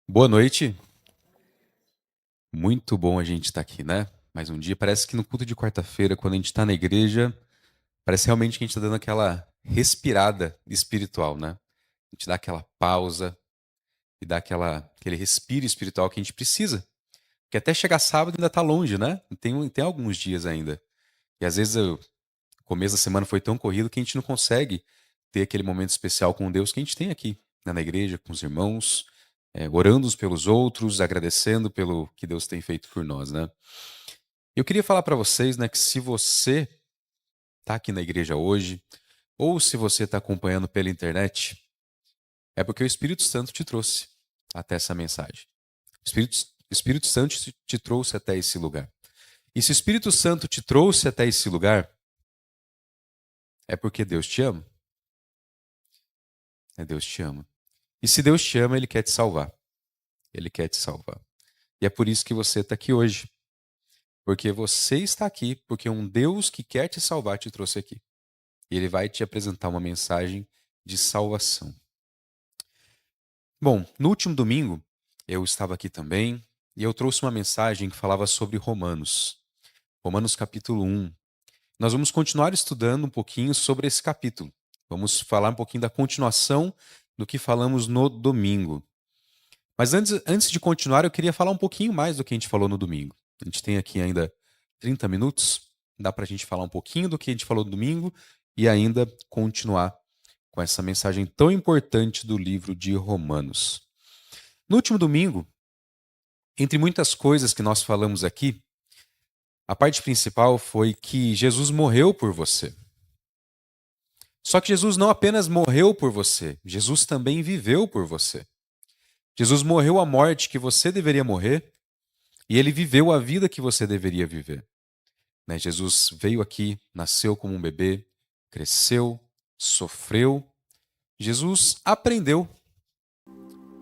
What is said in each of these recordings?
Boa noite. Muito bom a gente estar aqui, né? Mais um dia. Parece que no culto de quarta-feira, quando a gente está na igreja, parece realmente que a gente está dando aquela respirada espiritual, né? A gente dá aquela pausa e dá aquele respiro espiritual que a gente precisa. Porque até chegar sábado ainda está longe, né? Tem alguns dias ainda. E às vezes o começo da semana foi tão corrido que a gente não consegue ter aquele momento especial com Deus que a gente tem aqui, né, na igreja, com os irmãos, orando uns pelos outros, agradecendo pelo que Deus tem feito por nós, né? Eu queria falar para vocês, né, que se você está aqui na igreja hoje, ou se você está acompanhando pela internet, é porque o Espírito Santo te trouxe até essa mensagem. O Espírito Santo te trouxe até esse lugar. E se o Espírito Santo te trouxe até esse lugar, é porque Deus te ama. É Deus te ama. E se Deus te ama, Ele quer te salvar. Ele quer te salvar. E é por isso que você está aqui hoje. Porque você está aqui, porque um Deus que quer te salvar te trouxe aqui. E Ele vai te apresentar uma mensagem de salvação. Bom, no último domingo, eu estava aqui também e eu trouxe uma mensagem que falava sobre Romanos. Romanos capítulo 1. Nós vamos continuar estudando um pouquinho sobre esse capítulo. Vamos falar um pouquinho da continuação do que falamos no domingo. Mas antes de continuar, eu queria falar um pouquinho mais do que a gente falou no domingo. A gente tem aqui ainda 30 minutos, dá para a gente falar um pouquinho do que a gente falou no domingo e ainda continuar com essa mensagem tão importante do livro de Romanos. No último domingo, entre muitas coisas que nós falamos aqui, a parte principal foi que Jesus morreu por você. Só que Jesus não apenas morreu por você, Jesus também viveu por você. Jesus morreu a morte que você deveria morrer e ele viveu a vida que você deveria viver. Né? Jesus veio aqui, nasceu como um bebê, cresceu, sofreu. Jesus aprendeu.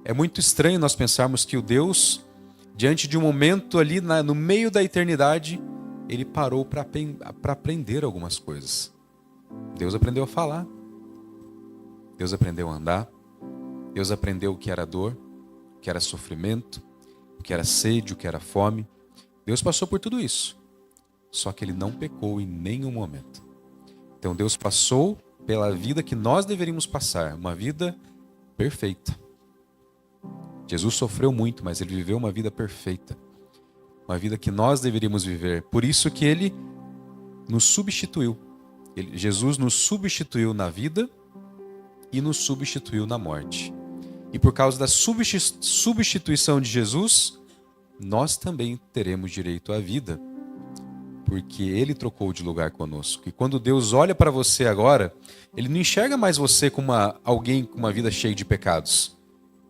É muito estranho nós pensarmos que o Deus, diante de um momento ali no meio da eternidade, ele parou para aprender algumas coisas. Deus aprendeu a falar. Deus aprendeu a andar. Deus aprendeu o que era dor, o que era sofrimento, o que era sede, o que era fome. Deus passou por tudo isso. Só que ele não pecou em nenhum momento. Então Deus passou pela vida que nós deveríamos passar, uma vida perfeita. Jesus sofreu muito, mas ele viveu uma vida perfeita. Uma vida que nós deveríamos viver. Por isso que ele nos substituiu. Jesus nos substituiu na vida e nos substituiu na morte. E por causa da substituição de Jesus, nós também teremos direito à vida. Porque ele trocou de lugar conosco. E quando Deus olha para você agora, ele não enxerga mais você como alguém com uma vida cheia de pecados.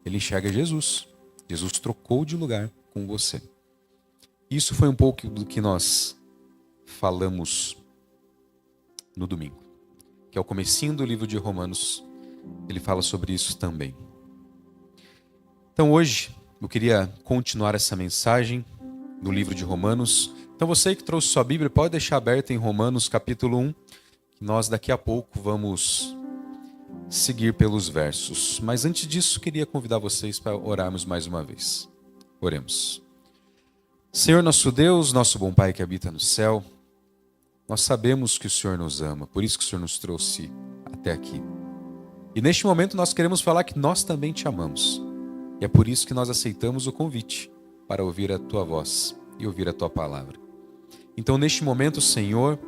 Ele enxerga Jesus. Jesus trocou de lugar com você. Isso foi um pouco do que nós falamos no domingo, que é o comecinho do livro de Romanos. Ele fala sobre isso também. Então hoje eu queria continuar essa mensagem no livro de Romanos. Então você que trouxe sua Bíblia, pode deixar aberta em Romanos capítulo 1, que nós daqui a pouco vamos seguir pelos versos. Mas antes disso, queria convidar vocês para orarmos mais uma vez. Oremos. Senhor nosso Deus, nosso bom Pai que habita no céu, nós sabemos que o Senhor nos ama, por isso que o Senhor nos trouxe até aqui. E neste momento nós queremos falar que nós também te amamos. E é por isso que nós aceitamos o convite para ouvir a tua voz e ouvir a tua palavra. Então, neste momento, Senhor,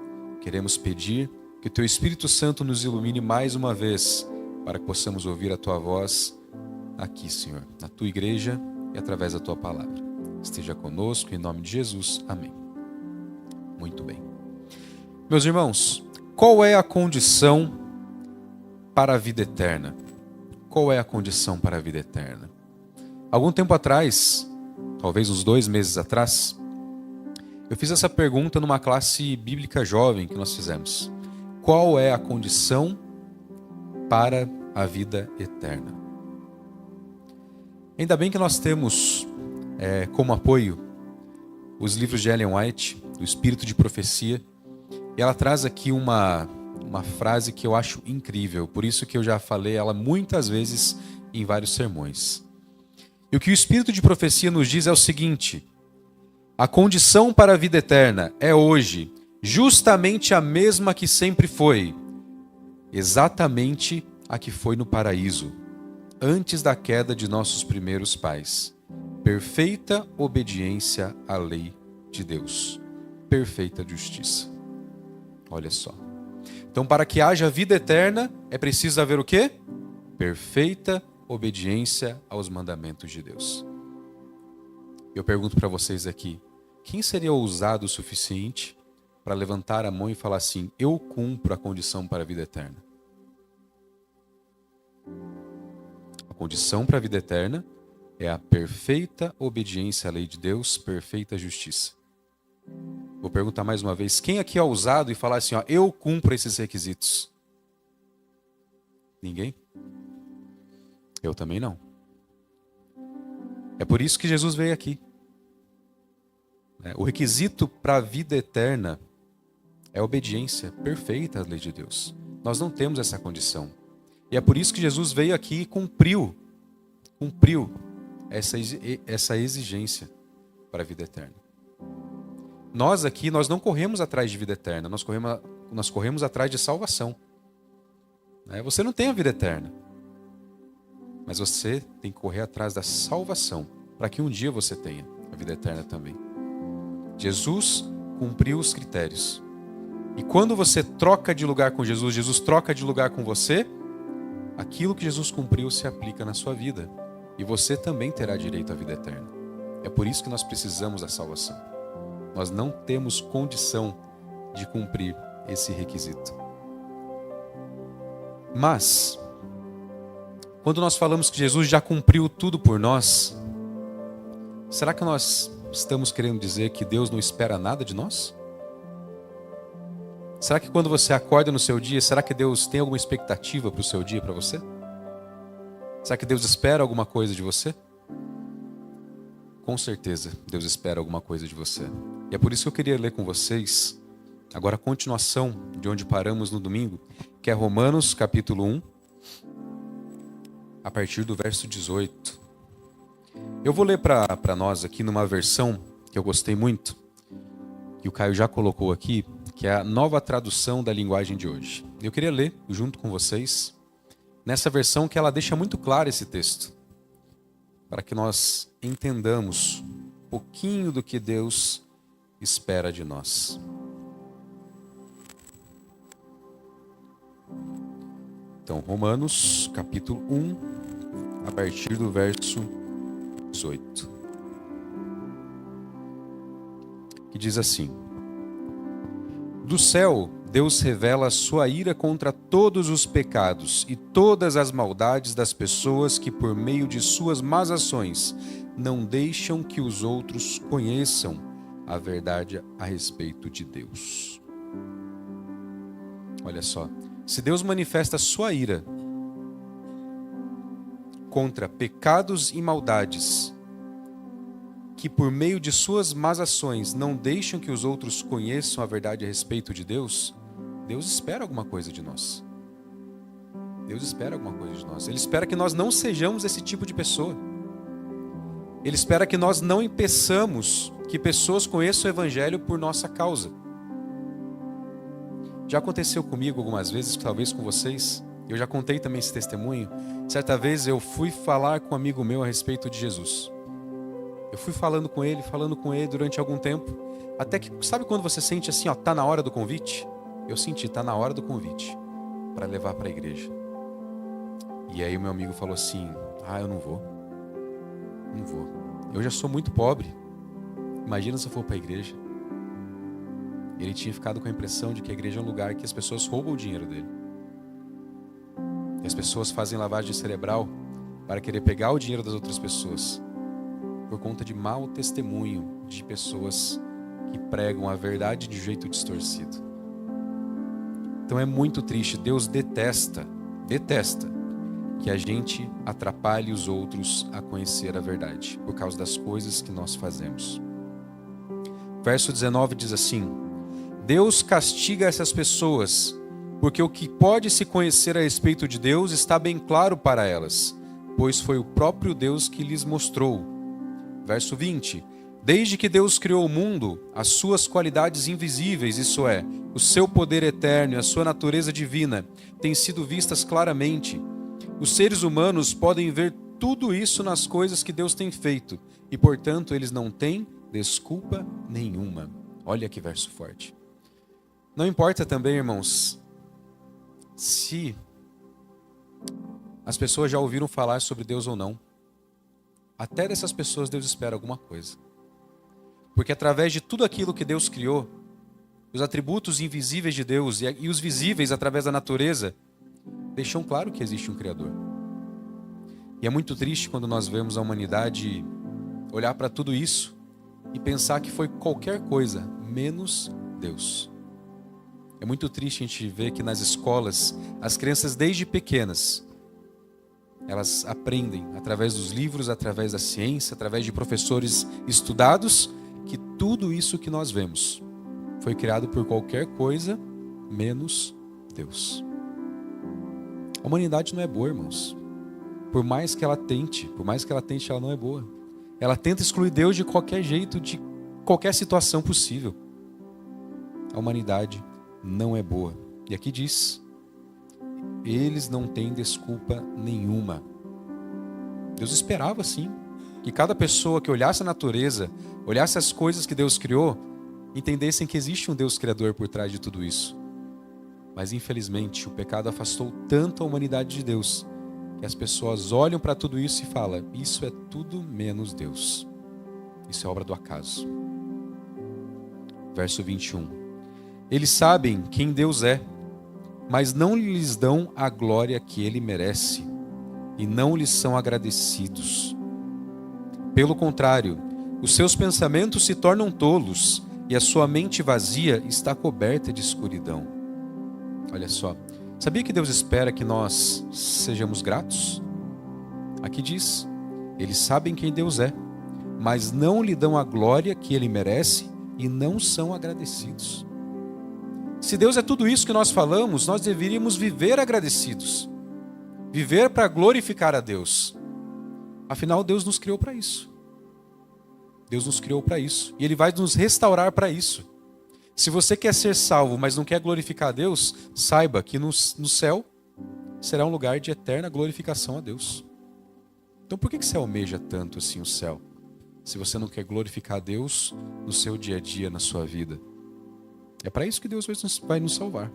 queremos pedir que o teu Espírito Santo nos ilumine mais uma vez para que possamos ouvir a tua voz aqui, Senhor, na tua igreja e através da tua palavra. Esteja conosco, em nome de Jesus. Amém. Muito bem. Meus irmãos, qual é a condição para a vida eterna? Qual é a condição para a vida eterna? Algum tempo atrás, talvez uns 2 meses atrás, eu fiz essa pergunta numa classe bíblica jovem que nós fizemos. Qual é a condição para a vida eterna? Ainda bem que nós temos como apoio os livros de Ellen White, o Espírito de Profecia, e ela traz aqui uma frase que eu acho incrível, por isso que eu já falei ela muitas vezes em vários sermões. E o que o Espírito de profecia nos diz é o seguinte: a condição para a vida eterna é hoje justamente a mesma que sempre foi, exatamente a que foi no paraíso, antes da queda de nossos primeiros pais. Perfeita obediência à lei de Deus. Perfeita justiça. Olha só. Então, para que haja vida eterna, é preciso haver o quê? Perfeita obediência aos mandamentos de Deus. Eu pergunto para vocês aqui, quem seria ousado o suficiente para levantar a mão e falar assim: eu cumpro a condição para a vida eterna? A condição para a vida eterna é a perfeita obediência à lei de Deus, perfeita justiça. Vou perguntar mais uma vez, quem aqui é ousado e falar assim, ó, eu cumpro esses requisitos? Ninguém? Eu também não. É por isso que Jesus veio aqui. O requisito para a vida eterna é a obediência perfeita à lei de Deus. Nós não temos essa condição. E é por isso que Jesus veio aqui e cumpriu essa exigência para a vida eterna. Nós aqui, nós não corremos atrás de vida eterna, nós corremos atrás de salvação. Você não tem a vida eterna, mas você tem que correr atrás da salvação, para que um dia você tenha a vida eterna também. Jesus cumpriu os critérios. E quando você troca de lugar com Jesus, Jesus troca de lugar com você, aquilo que Jesus cumpriu se aplica na sua vida. E você também terá direito à vida eterna. É por isso que nós precisamos da salvação. Nós não temos condição de cumprir esse requisito. Mas, quando nós falamos que Jesus já cumpriu tudo por nós, será que nós estamos querendo dizer que Deus não espera nada de nós? Será que quando você acorda no seu dia, será que Deus tem alguma expectativa para o seu dia, para você? Será que Deus espera alguma coisa de você? Com certeza, Deus espera alguma coisa de você. E é por isso que eu queria ler com vocês, agora a continuação de onde paramos no domingo, que é Romanos capítulo 1, a partir do verso 18. Eu vou ler para nós aqui numa versão que eu gostei muito, que o Caio já colocou aqui, que é a nova tradução da linguagem de hoje. Eu queria ler junto com vocês, nessa versão que ela deixa muito claro esse texto, para que nós entendamos um pouquinho do que Deus espera de nós. Então, Romanos, capítulo 1, a partir do verso 18. Que diz assim: do céu, Deus revela a sua ira contra todos os pecados e todas as maldades das pessoas que, por meio de suas más ações, não deixam que os outros conheçam a verdade a respeito de Deus. Olha só, se Deus manifesta sua ira contra pecados e maldades que por meio de suas más ações não deixam que os outros conheçam a verdade a respeito de Deus, Deus espera alguma coisa de nós. Deus espera alguma coisa de nós. Ele espera que nós não sejamos esse tipo de pessoa. Ele espera que nós não impeçamos que pessoas conheçam o Evangelho por nossa causa. Já aconteceu comigo algumas vezes, talvez com vocês. Eu já contei também esse testemunho. Certa vez eu fui falar com um amigo meu a respeito de Jesus. Eu fui falando com ele durante algum tempo. Até que, sabe quando você sente assim, ó, tá na hora do convite? Eu senti, tá na hora do convite para levar para a igreja. E aí o meu amigo falou assim, eu não vou. Eu já sou muito pobre. Imagina se eu for para a igreja. Ele tinha ficado com a impressão de que a igreja é um lugar que as pessoas roubam o dinheiro dele. E as pessoas fazem lavagem cerebral para querer pegar o dinheiro das outras pessoas, por conta de mau testemunho de pessoas que pregam a verdade de jeito distorcido. Então é muito triste. Deus detesta que a gente atrapalhe os outros a conhecer a verdade, por causa das coisas que nós fazemos. Verso 19 diz assim: Deus castiga essas pessoas, porque o que pode se conhecer a respeito de Deus está bem claro para elas. pois foi o próprio Deus que lhes mostrou. Verso 20. Desde que Deus criou o mundo, as suas qualidades invisíveis, isso é, o seu poder eterno e a sua natureza divina, têm sido vistas claramente. Os seres humanos podem ver tudo isso nas coisas que Deus tem feito, e portanto eles não têm desculpa nenhuma. Olha que verso forte. Não importa também, irmãos, se as pessoas já ouviram falar sobre Deus ou não. Até dessas pessoas Deus espera alguma coisa. Porque através de tudo aquilo que Deus criou, os atributos invisíveis de Deus e os visíveis através da natureza, deixam claro que existe um Criador. E é muito triste quando nós vemos a humanidade olhar para tudo isso e pensar que foi qualquer coisa, menos Deus. É muito triste a gente ver que nas escolas, as crianças desde pequenas, elas aprendem através dos livros, através da ciência, através de professores estudados, que tudo isso que nós vemos foi criado por qualquer coisa, menos Deus. A humanidade não é boa, irmãos. Por mais que ela tente, ela não é boa. Ela tenta excluir Deus de qualquer jeito, de qualquer situação possível. A humanidade não é boa. E aqui diz: eles não têm desculpa nenhuma. Deus esperava, sim, que cada pessoa que olhasse a natureza, olhasse as coisas que Deus criou, entendessem que existe um Deus criador por trás de tudo isso. Mas, infelizmente, o pecado afastou tanto a humanidade de Deus, que as pessoas olham para tudo isso e falam: isso é tudo menos Deus. Isso é obra do acaso. Verso 21. Eles sabem quem Deus é, mas não lhes dão a glória que Ele merece, e não lhes são agradecidos. Pelo contrário, os seus pensamentos se tornam tolos, e a sua mente vazia está coberta de escuridão. Olha só, sabia que Deus espera que nós sejamos gratos? Aqui diz: eles sabem quem Deus é, mas não lhe dão a glória que Ele merece, e não são agradecidos. Se Deus é tudo isso que nós falamos, nós deveríamos viver agradecidos. Viver para glorificar a Deus. Afinal, Deus nos criou para isso. Deus nos criou para isso. E Ele vai nos restaurar para isso. Se você quer ser salvo, mas não quer glorificar a Deus, saiba que no céu será um lugar de eterna glorificação a Deus. Então por que você almeja tanto assim o céu? Se você não quer glorificar a Deus no seu dia a dia, na sua vida. É para isso que Deus vai nos salvar.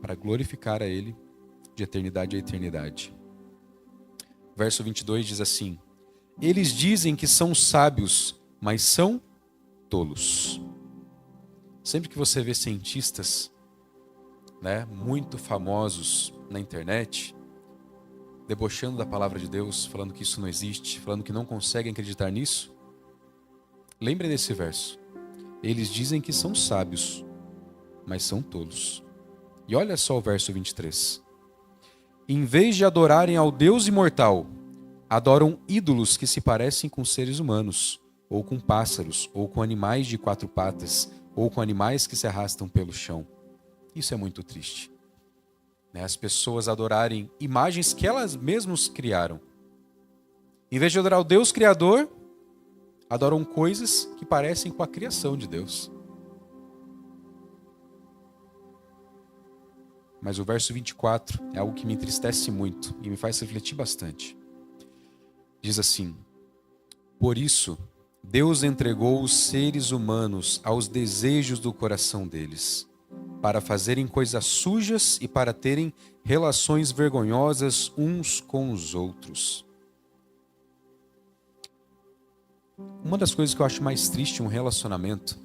Para glorificar a Ele de eternidade a eternidade. Verso 22 diz assim: eles dizem que são sábios, mas são tolos. Sempre que você vê cientistas, muito famosos na internet, debochando da palavra de Deus, falando que isso não existe, falando que não conseguem acreditar nisso, lembre desse verso. Eles dizem que são sábios, mas são tolos. E olha só o verso 23. Em vez de adorarem ao Deus imortal, adoram ídolos que se parecem com seres humanos, ou com pássaros, ou com animais de 4 patas, ou com animais que se arrastam pelo chão. Isso é muito triste. As pessoas adorarem imagens que elas mesmas criaram. Em vez de adorar o Deus Criador, adoram coisas que parecem com a criação de Deus. Mas o verso 24 é algo que me entristece muito e me faz refletir bastante. Diz assim: por isso, Deus entregou os seres humanos aos desejos do coração deles, para fazerem coisas sujas e para terem relações vergonhosas uns com os outros. Uma das coisas que eu acho mais triste em um relacionamento,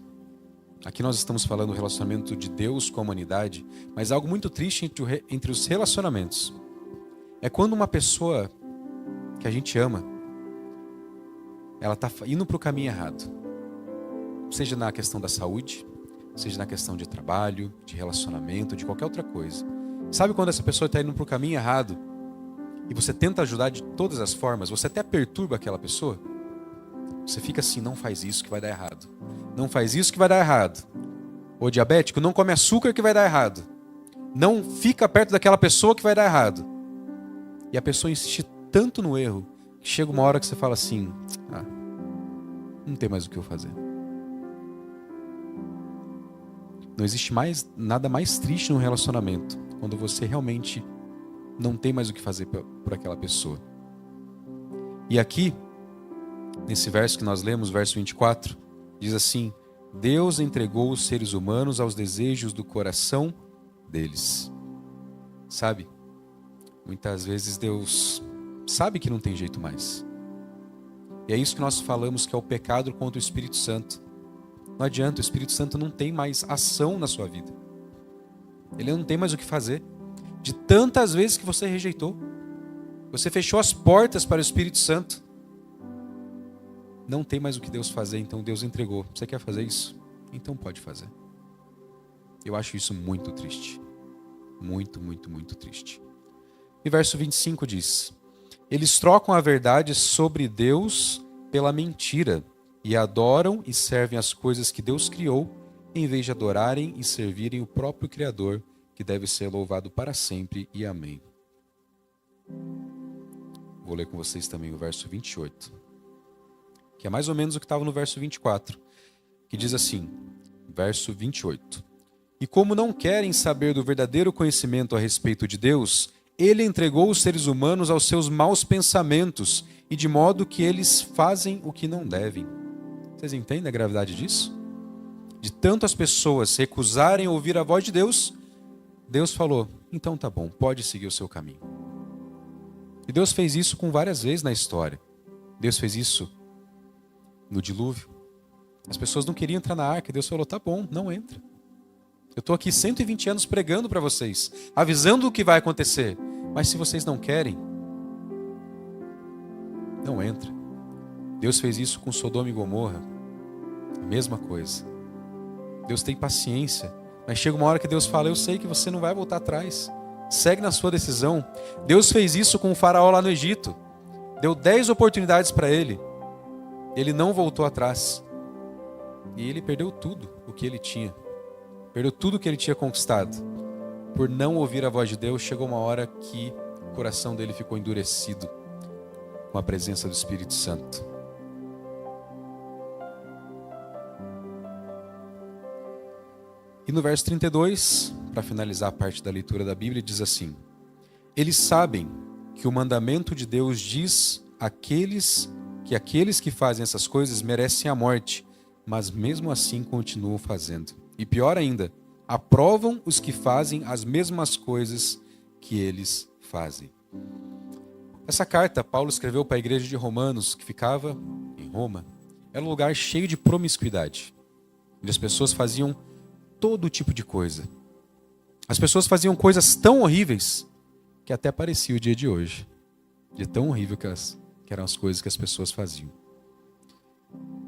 aqui nós estamos falando do relacionamento de Deus com a humanidade, mas algo muito triste entre os relacionamentos, é quando uma pessoa que a gente ama, ela está indo para o caminho errado. Seja na questão da saúde, seja na questão de trabalho, de relacionamento, de qualquer outra coisa. Sabe quando essa pessoa está indo para o caminho errado e você tenta ajudar de todas as formas, você até perturba aquela pessoa? Você fica assim: não faz isso que vai dar errado. Não faz isso que vai dar errado. Ô diabético, não come açúcar que vai dar errado. Não fica perto daquela pessoa que vai dar errado. E a pessoa insiste tanto no erro, que chega uma hora que você fala assim, não tem mais o que eu fazer. Não existe mais nada mais triste no relacionamento, quando você realmente não tem mais o que fazer por aquela pessoa. E aqui, nesse verso que nós lemos, verso 24, diz assim: Deus entregou os seres humanos aos desejos do coração deles. Sabe? Muitas vezes Deus sabe que não tem jeito mais. E é isso que nós falamos, que é o pecado contra o Espírito Santo. Não adianta, o Espírito Santo não tem mais ação na sua vida. Ele não tem mais o que fazer. De tantas vezes que você rejeitou, você fechou as portas para o Espírito Santo. Não tem mais o que Deus fazer, então Deus entregou. Você quer fazer isso? Então pode fazer. Eu acho isso muito triste. Muito, muito, muito triste. E verso 25 diz: Eles trocam a verdade sobre Deus pela mentira, e adoram e servem as coisas que Deus criou, em vez de adorarem e servirem o próprio Criador, que deve ser louvado para sempre, e amém. Vou ler com vocês também o verso 28, que é mais ou menos o que estava no verso 24, que diz assim, verso 28. E como não querem saber do verdadeiro conhecimento a respeito de Deus, Ele entregou os seres humanos aos seus maus pensamentos, e de modo que eles fazem o que não devem. Vocês entendem a gravidade disso? De tanto as pessoas recusarem ouvir a voz de Deus, Deus falou, então tá bom, pode seguir o seu caminho. E Deus fez isso com várias vezes na história. Deus fez isso no dilúvio. As pessoas não queriam entrar na arca, Deus falou, tá bom, não entra. Eu estou aqui 120 anos pregando para vocês, avisando o que vai acontecer. Mas se vocês não querem, não entra. Deus fez isso com Sodoma e Gomorra. A mesma coisa. Deus tem paciência. Mas chega uma hora que Deus fala, eu sei que você não vai voltar atrás. Segue na sua decisão. Deus fez isso com o faraó lá no Egito. Deu 10 oportunidades para ele. Ele não voltou atrás. E ele perdeu tudo o que ele tinha. Perdeu tudo o que ele tinha conquistado. Por não ouvir a voz de Deus, chegou uma hora que o coração dele ficou endurecido com a presença do Espírito Santo. E no verso 32, para finalizar a parte da leitura da Bíblia, diz assim: Eles sabem que o mandamento de Deus diz que aqueles que fazem essas coisas merecem a morte, mas mesmo assim continuam fazendo. E pior ainda, aprovam os que fazem as mesmas coisas que eles fazem. Essa carta Paulo escreveu para a igreja de Romanos, que ficava em Roma. Era um lugar cheio de promiscuidade, onde as pessoas faziam todo tipo de coisa. As pessoas faziam coisas tão horríveis que até parecia o dia de hoje, de tão horrível que eram as coisas que as pessoas faziam.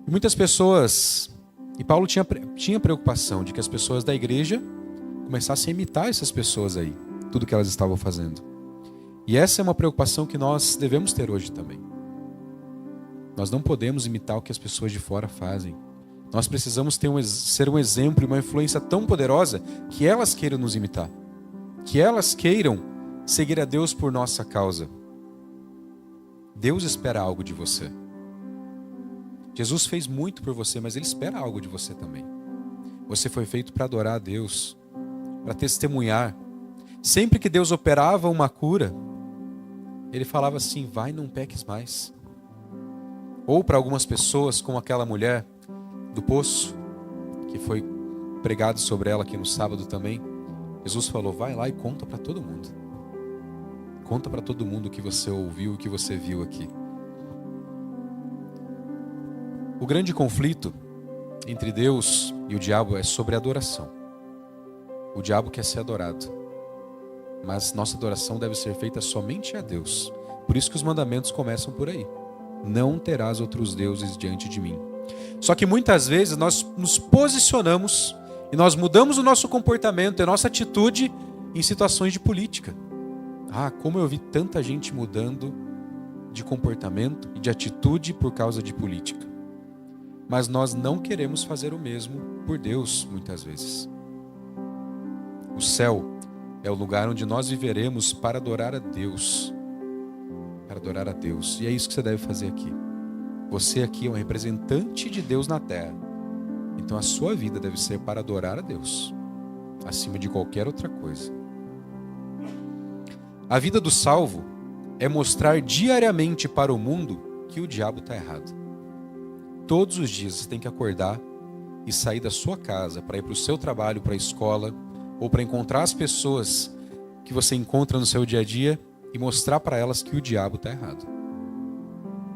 E muitas pessoas, e Paulo tinha preocupação de que as pessoas da igreja começassem a imitar essas pessoas aí, tudo que elas estavam fazendo. E essa é uma preocupação que nós devemos ter hoje também. Nós não podemos imitar o que as pessoas de fora fazem. Nós precisamos ser um exemplo e uma influência tão poderosa que elas queiram nos imitar. Que elas queiram seguir a Deus por nossa causa. Deus espera algo de você. Jesus fez muito por você, mas Ele espera algo de você também. Você foi feito para adorar a Deus, para testemunhar. Sempre que Deus operava uma cura, Ele falava assim, vai, não peques mais. Ou para algumas pessoas, como aquela mulher do poço, que foi pregado sobre ela aqui no sábado também, Jesus falou, vai lá e conta para todo mundo. Conta para todo mundo o que você ouviu, o que você viu aqui. O grande conflito entre Deus e o diabo é sobre a adoração. O diabo quer ser adorado, mas nossa adoração deve ser feita somente a Deus. Por isso que os mandamentos começam por aí. Não terás outros deuses diante de mim. Só que muitas vezes nós nos posicionamos e nós mudamos o nosso comportamento, a nossa atitude em situações de política. Como eu vi tanta gente mudando de comportamento e de atitude por causa de política. Mas nós não queremos fazer o mesmo por Deus, muitas vezes. O céu é o lugar onde nós viveremos para adorar a Deus. para adorar a Deus. E é isso que você deve fazer aqui. Você aqui é um representante de Deus na terra. Então a sua vida deve ser para adorar a Deus, acima de qualquer outra coisa. A vida do salvo é mostrar diariamente para o mundo que o diabo está errado. Todos os dias você tem que acordar e sair da sua casa para ir para o seu trabalho, para a escola, ou para encontrar as pessoas que você encontra no seu dia a dia e mostrar para elas que o diabo está errado.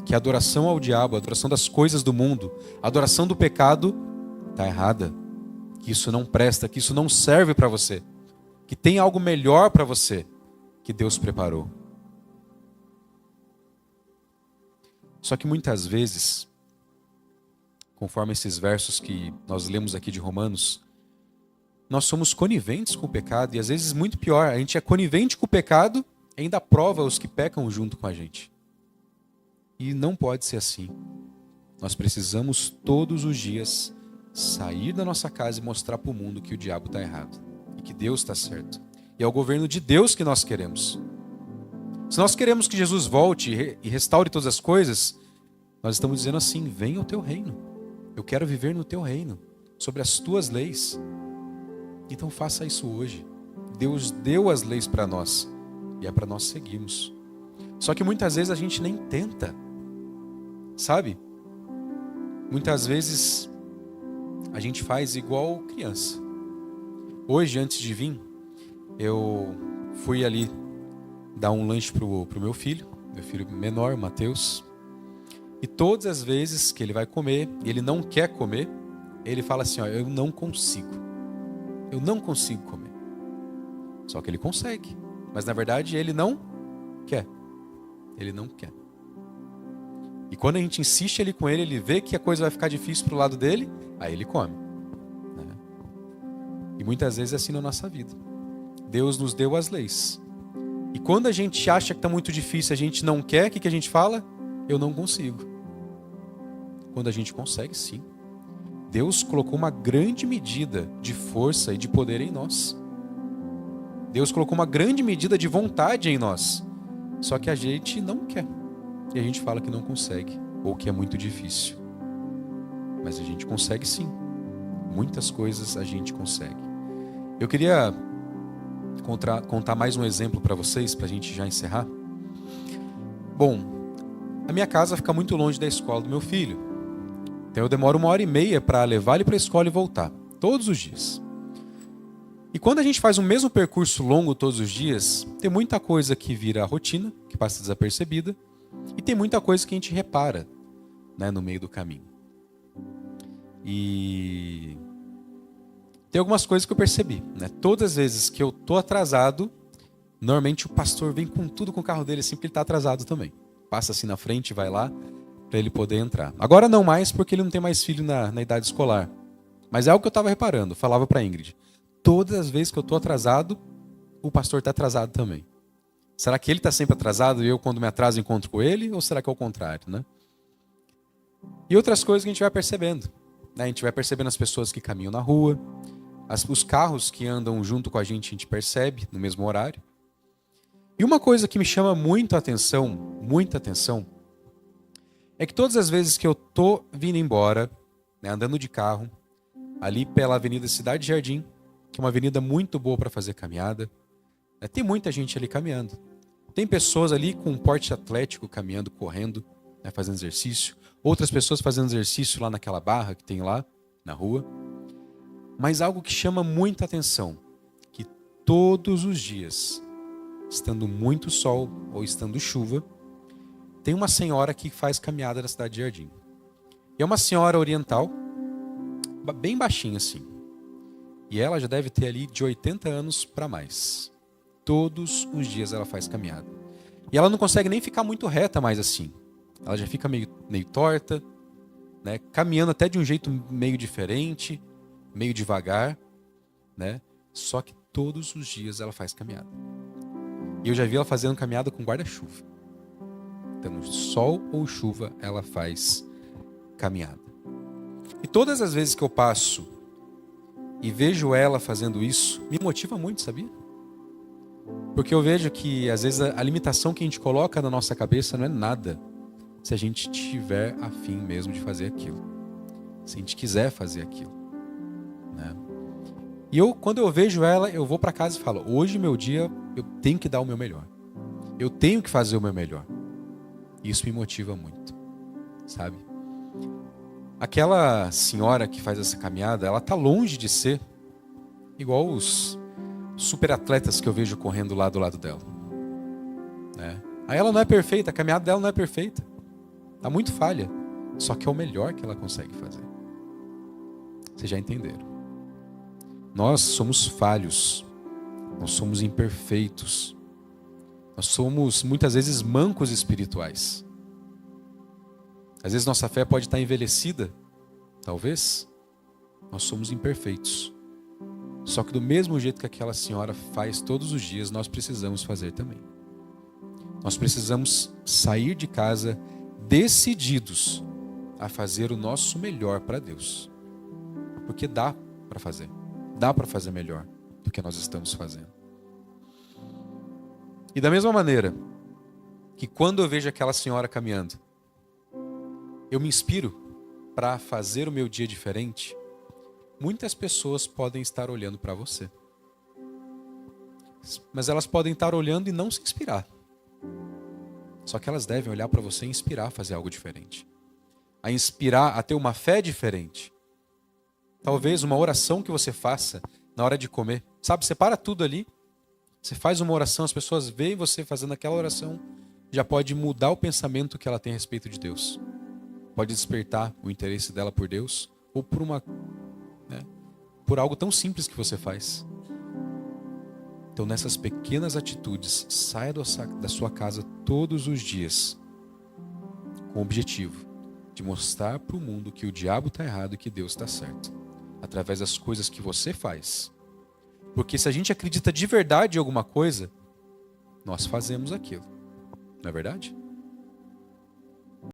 Que a adoração ao diabo, a adoração das coisas do mundo, a adoração do pecado está errada. Que isso não presta, que isso não serve para você. Que tem algo melhor para você que Deus preparou. Só que muitas vezes, conforme esses versos que nós lemos aqui de Romanos, nós somos coniventes com o pecado e às vezes muito pior, a gente é conivente com o pecado e ainda aprova os que pecam junto com a gente. E não pode ser assim. Nós precisamos todos os dias sair da nossa casa e mostrar para o mundo que o diabo está errado e que Deus está certo. E é o governo de Deus que nós queremos. Se nós queremos que Jesus volte e restaure todas as coisas, nós estamos dizendo assim: venha o teu reino. Eu quero viver no teu reino, sobre as tuas leis. Então faça isso hoje. Deus deu as leis para nós e é para nós seguirmos. Só que muitas vezes a gente nem tenta, sabe? Muitas vezes a gente faz igual criança. Hoje, antes de vir, eu fui ali dar um lanche pro meu filho menor, Mateus. E todas as vezes que ele vai comer e ele não quer comer, ele fala assim: ó, eu não consigo comer. Só que ele consegue, mas na verdade ele não quer. E quando a gente insiste ali com ele, ele vê que a coisa vai ficar difícil pro lado dele, aí ele come, né? E muitas vezes é assim na nossa vida. Deus nos deu as leis. E quando a gente acha que está muito difícil, a gente não quer, o que a gente fala? Eu não consigo. Quando a gente consegue, sim. Deus colocou uma grande medida de força e de poder em nós. Deus colocou uma grande medida de vontade em nós. Só que a gente não quer. E a gente fala que não consegue, ou que é muito difícil. Mas a gente consegue sim. Muitas coisas a gente consegue. Eu queria contar mais um exemplo para vocês, para a gente já encerrar. Bom, a minha casa fica muito longe da escola do meu filho. Então eu demoro 1h30 para levar ele para a escola e voltar, todos os dias. E quando a gente faz o mesmo percurso longo todos os dias, tem muita coisa que vira rotina, que passa desapercebida, e tem muita coisa que a gente repara, né, no meio do caminho. E tem algumas coisas que eu percebi, né? Todas as vezes que eu tô atrasado, normalmente o pastor vem com tudo com o carro dele, assim, porque ele tá atrasado também. Passa assim na frente, vai lá, para ele poder entrar. Agora não mais, porque ele não tem mais filho na idade escolar. Mas é algo que eu estava reparando, falava para Ingrid. Todas as vezes que eu tô atrasado, o pastor tá atrasado também. Será que ele tá sempre atrasado e eu, quando me atraso, encontro com ele? Ou será que é o contrário, né? E outras coisas que a gente vai percebendo, né? A gente vai percebendo as pessoas que caminham na rua, os carros que andam junto com a gente percebe no mesmo horário. E uma coisa que me chama muita atenção, é que todas as vezes que eu tô vindo embora, né, andando de carro, ali pela Avenida Cidade Jardim, que é uma avenida muito boa para fazer caminhada, né, tem muita gente ali caminhando. Tem pessoas ali com um porte atlético caminhando, correndo, né, fazendo exercício. Outras pessoas fazendo exercício lá naquela barra que tem lá na rua. Mas algo que chama muita atenção, que todos os dias, estando muito sol ou estando chuva, tem uma senhora que faz caminhada na Cidade de Jardim. E é uma senhora oriental, bem baixinha assim. E ela já deve ter ali de 80 anos para mais. Todos os dias ela faz caminhada. E ela não consegue nem ficar muito reta mais assim. Ela já fica meio torta, né? Caminhando até de um jeito meio diferente, meio devagar, né? Só que todos os dias ela faz caminhada. E eu já vi ela fazendo caminhada com guarda-chuva. Então, sol ou chuva, ela faz caminhada. E todas as vezes que eu passo e vejo ela fazendo isso, me motiva muito, sabia? Porque eu vejo que, às vezes, a limitação que a gente coloca na nossa cabeça não é nada se a gente tiver a fim mesmo de fazer aquilo. Se a gente quiser fazer aquilo, né? E quando eu vejo ela, eu vou para casa e falo, hoje meu dia, eu tenho que dar o meu melhor. Eu tenho que fazer o meu melhor. Isso me motiva muito, sabe? Aquela senhora que faz essa caminhada, ela tá longe de ser igual os super atletas que eu vejo correndo lá do lado dela, né? Aí ela não é perfeita, a caminhada dela não é perfeita. Tá muito falha. Só que é o melhor que ela consegue fazer. Vocês já entenderam. Nós somos falhos. Nós somos imperfeitos. Nós somos, muitas vezes, mancos espirituais. Às vezes nossa fé pode estar envelhecida. Talvez. Nós somos imperfeitos. Só que do mesmo jeito que aquela senhora faz todos os dias, nós precisamos fazer também. Nós precisamos sair de casa decididos a fazer o nosso melhor para Deus. Porque dá para fazer. Dá para fazer melhor do que nós estamos fazendo. E da mesma maneira que quando eu vejo aquela senhora caminhando, eu me inspiro para fazer o meu dia diferente, muitas pessoas podem estar olhando para você. Mas elas podem estar olhando e não se inspirar. Só que elas devem olhar para você e inspirar a fazer algo diferente. A inspirar a ter uma fé diferente. Talvez uma oração que você faça na hora de comer. Sabe, você para tudo ali. Você faz uma oração, as pessoas veem você fazendo aquela oração. Já pode mudar o pensamento que ela tem a respeito de Deus. Pode despertar o interesse dela por Deus. Ou por algo tão simples que você faz. Então, nessas pequenas atitudes, saia da sua casa todos os dias com o objetivo de mostrar para o mundo que o diabo está errado e que Deus está certo, através das coisas que você faz. Porque se a gente acredita de verdade em alguma coisa, nós fazemos aquilo. Não é verdade?